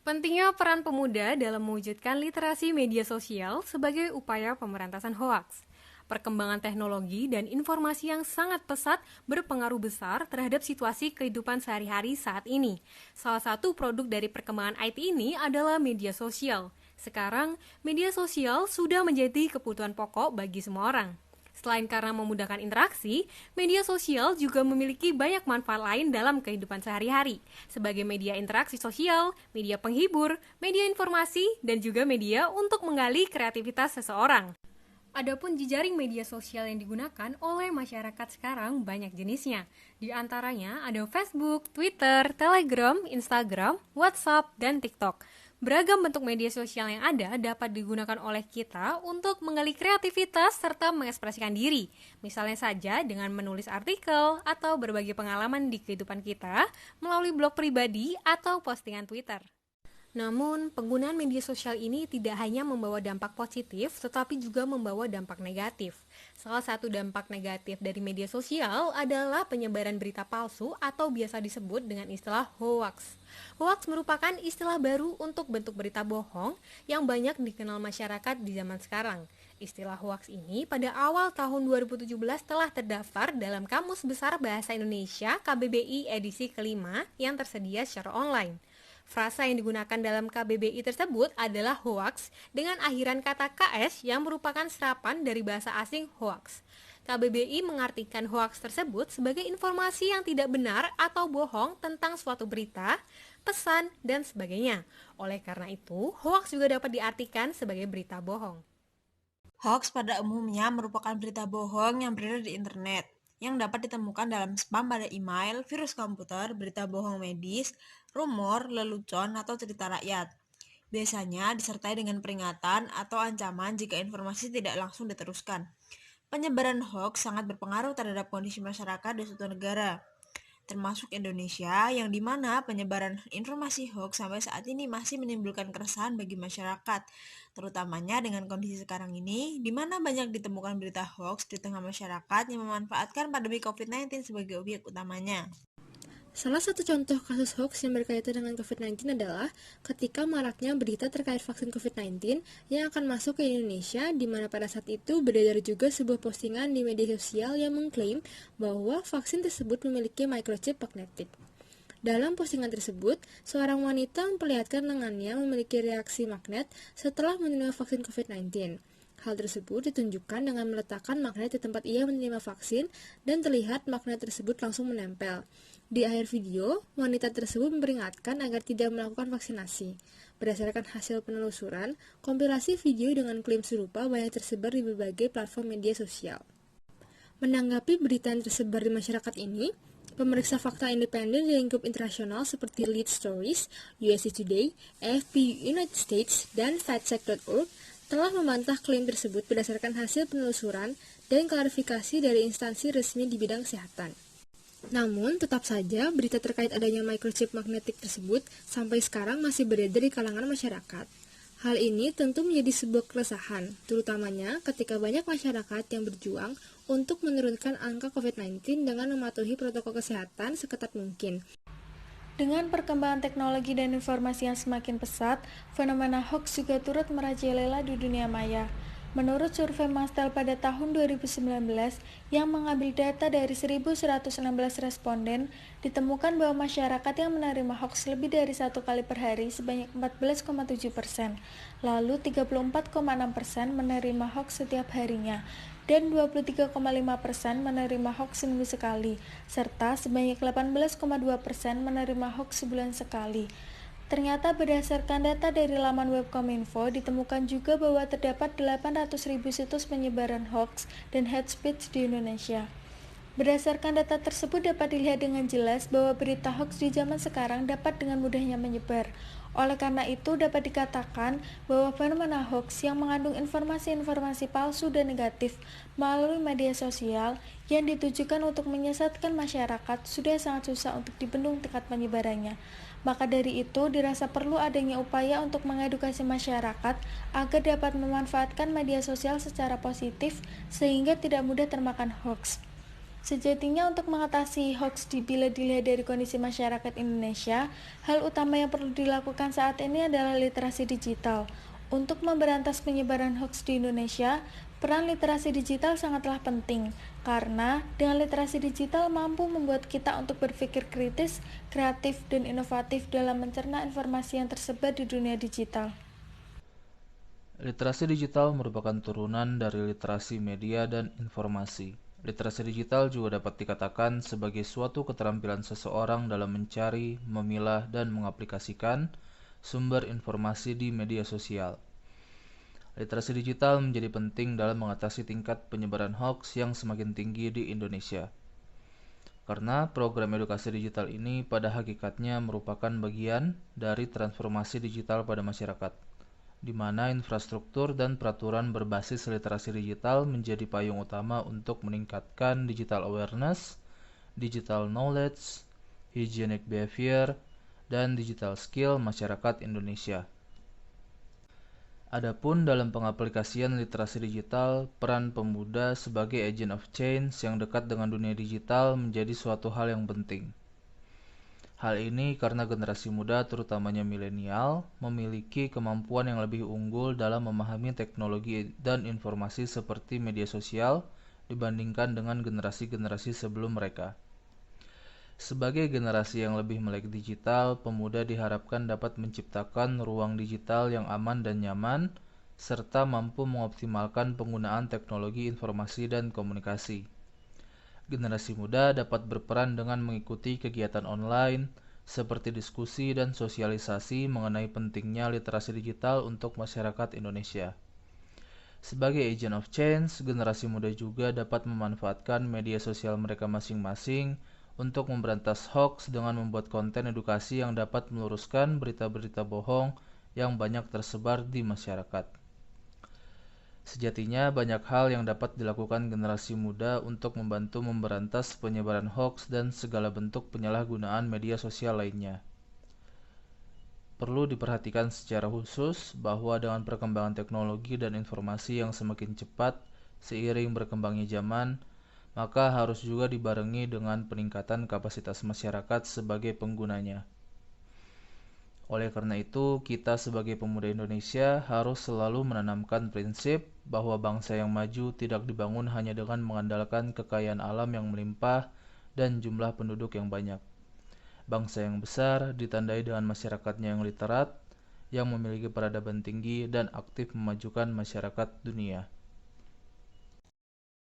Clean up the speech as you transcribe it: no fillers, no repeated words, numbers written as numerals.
Pentingnya peran pemuda dalam mewujudkan literasi media sosial sebagai upaya pemberantasan hoaks. Perkembangan teknologi dan informasi yang sangat pesat berpengaruh besar terhadap situasi kehidupan sehari-hari saat ini. Salah satu produk dari perkembangan IT ini adalah media sosial. Sekarang, media sosial sudah menjadi kebutuhan pokok bagi semua orang. Selain karena memudahkan interaksi, media sosial juga memiliki banyak manfaat lain dalam kehidupan sehari-hari, sebagai media interaksi sosial, media penghibur, media informasi, dan juga media untuk menggali kreativitas seseorang. Adapun jejaring media sosial yang digunakan oleh masyarakat sekarang banyak jenisnya. Di antaranya ada Facebook, Twitter, Telegram, Instagram, WhatsApp, dan TikTok. Beragam bentuk media sosial yang ada dapat digunakan oleh kita untuk menggali kreativitas serta mengekspresikan diri. Misalnya saja dengan menulis artikel atau berbagi pengalaman di kehidupan kita melalui blog pribadi atau postingan Twitter. Namun, penggunaan media sosial ini tidak hanya membawa dampak positif, tetapi juga membawa dampak negatif. Salah satu dampak negatif dari media sosial adalah penyebaran berita palsu atau biasa disebut dengan istilah hoax. Hoax merupakan istilah baru untuk bentuk berita bohong yang banyak dikenal masyarakat di zaman sekarang. Istilah hoax ini pada awal tahun 2017 telah terdaftar dalam Kamus Besar Bahasa Indonesia KBBI edisi kelima yang tersedia secara online. Frasa yang digunakan dalam KBBI tersebut adalah hoax dengan akhiran kata KS yang merupakan serapan dari bahasa asing hoax. KBBI mengartikan hoax tersebut sebagai informasi yang tidak benar atau bohong tentang suatu berita, pesan, dan sebagainya. Oleh karena itu, hoax juga dapat diartikan sebagai berita bohong. Hoax pada umumnya merupakan berita bohong yang beredar di internet, yang dapat ditemukan dalam spam pada email, virus komputer, berita bohong medis, rumor, lelucon, atau cerita rakyat. Biasanya disertai dengan peringatan atau ancaman jika informasi tidak langsung diteruskan. Penyebaran hoax sangat berpengaruh terhadap kondisi masyarakat di suatu negara, termasuk Indonesia, yang dimana penyebaran informasi hoax sampai saat ini masih menimbulkan keresahan bagi masyarakat, terutamanya dengan kondisi sekarang ini, di mana banyak ditemukan berita hoax di tengah masyarakat yang memanfaatkan pandemi COVID-19 sebagai objek utamanya. Salah satu contoh kasus hoax yang berkaitan dengan COVID-19 adalah ketika maraknya berita terkait vaksin COVID-19 yang akan masuk ke Indonesia, di mana pada saat itu beredar juga sebuah postingan di media sosial yang mengklaim bahwa vaksin tersebut memiliki microchip magnetik. Dalam postingan tersebut, seorang wanita memperlihatkan lengannya memiliki reaksi magnet setelah menerima vaksin COVID-19. Hal tersebut ditunjukkan dengan meletakkan magnet di tempat ia menerima vaksin dan terlihat magnet tersebut langsung menempel. Di akhir video, wanita tersebut memperingatkan agar tidak melakukan vaksinasi. Berdasarkan hasil penelusuran, kompilasi video dengan klaim serupa banyak tersebar di berbagai platform media sosial. Menanggapi berita yang tersebar di masyarakat ini, pemeriksa fakta independen di lingkup internasional seperti Lead Stories, USA Today, AFP United States, dan factcheck.org telah membantah klaim tersebut berdasarkan hasil penelusuran dan klarifikasi dari instansi resmi di bidang kesehatan. Namun, tetap saja berita terkait adanya microchip magnetik tersebut sampai sekarang masih beredar di kalangan masyarakat. Hal ini tentu menjadi sebuah keresahan, terutamanya ketika banyak masyarakat yang berjuang untuk menurunkan angka COVID-19 dengan mematuhi protokol kesehatan seketat mungkin. Dengan perkembangan teknologi dan informasi yang semakin pesat, fenomena hoax juga turut merajalela di dunia maya. Menurut survei Mastel pada tahun 2019 yang mengambil data dari 1.116 responden, ditemukan bahwa masyarakat yang menerima hoax lebih dari 1 kali per hari sebanyak 14,7%, lalu 34,6% menerima hoax setiap harinya, dan 23,5% menerima hoax seminggu sekali, serta sebanyak 18,2% menerima hoax sebulan sekali. Ternyata berdasarkan data dari laman web Kominfo, ditemukan juga bahwa terdapat 800.000 situs penyebaran hoax dan hate speech di Indonesia. Berdasarkan data tersebut dapat dilihat dengan jelas bahwa berita hoax di zaman sekarang dapat dengan mudahnya menyebar. Oleh karena itu, dapat dikatakan bahwa fenomena hoax yang mengandung informasi-informasi palsu dan negatif melalui media sosial yang ditujukan untuk menyesatkan masyarakat sudah sangat susah untuk dibendung tingkat penyebarannya. Maka dari itu, dirasa perlu adanya upaya untuk mengedukasi masyarakat agar dapat memanfaatkan media sosial secara positif sehingga tidak mudah termakan hoax. Sejatinya untuk mengatasi hoax bila dilihat dari kondisi masyarakat Indonesia, hal utama yang perlu dilakukan saat ini adalah literasi digital. Untuk memberantas penyebaran hoax di Indonesia, peran literasi digital sangatlah penting, karena dengan literasi digital mampu membuat kita untuk berpikir kritis, kreatif, dan inovatif dalam mencerna informasi yang tersebar di dunia digital. Literasi digital merupakan turunan dari literasi media dan informasi. Literasi digital juga dapat dikatakan sebagai suatu keterampilan seseorang dalam mencari, memilah, dan mengaplikasikan sumber informasi di media sosial. Literasi digital menjadi penting dalam mengatasi tingkat penyebaran hoax yang semakin tinggi di Indonesia. Karena program edukasi digital ini pada hakikatnya merupakan bagian dari transformasi digital pada masyarakat, di mana infrastruktur dan peraturan berbasis literasi digital menjadi payung utama untuk meningkatkan digital awareness, digital knowledge, hygienic behavior, dan digital skill masyarakat Indonesia. Adapun dalam pengaplikasian literasi digital, peran pemuda sebagai agent of change yang dekat dengan dunia digital menjadi suatu hal yang penting. Hal ini karena generasi muda, terutamanya milenial, memiliki kemampuan yang lebih unggul dalam memahami teknologi dan informasi seperti media sosial dibandingkan dengan generasi-generasi sebelum mereka. Sebagai generasi yang lebih melek digital, pemuda diharapkan dapat menciptakan ruang digital yang aman dan nyaman, serta mampu mengoptimalkan penggunaan teknologi informasi dan komunikasi. Generasi muda dapat berperan dengan mengikuti kegiatan online, seperti diskusi dan sosialisasi mengenai pentingnya literasi digital untuk masyarakat Indonesia. Sebagai agent of change, generasi muda juga dapat memanfaatkan media sosial mereka masing-masing untuk memberantas hoax dengan membuat konten edukasi yang dapat meluruskan berita-berita bohong yang banyak tersebar di masyarakat. Sejatinya banyak hal yang dapat dilakukan generasi muda untuk membantu memberantas penyebaran hoax dan segala bentuk penyalahgunaan media sosial lainnya. Perlu diperhatikan secara khusus bahwa dengan perkembangan teknologi dan informasi yang semakin cepat seiring berkembangnya zaman, maka harus juga dibarengi dengan peningkatan kapasitas masyarakat sebagai penggunanya. Oleh karena itu, kita sebagai pemuda Indonesia harus selalu menanamkan prinsip bahwa bangsa yang maju tidak dibangun hanya dengan mengandalkan kekayaan alam yang melimpah dan jumlah penduduk yang banyak. Bangsa yang besar ditandai dengan masyarakatnya yang literat, yang memiliki peradaban tinggi dan aktif memajukan masyarakat dunia.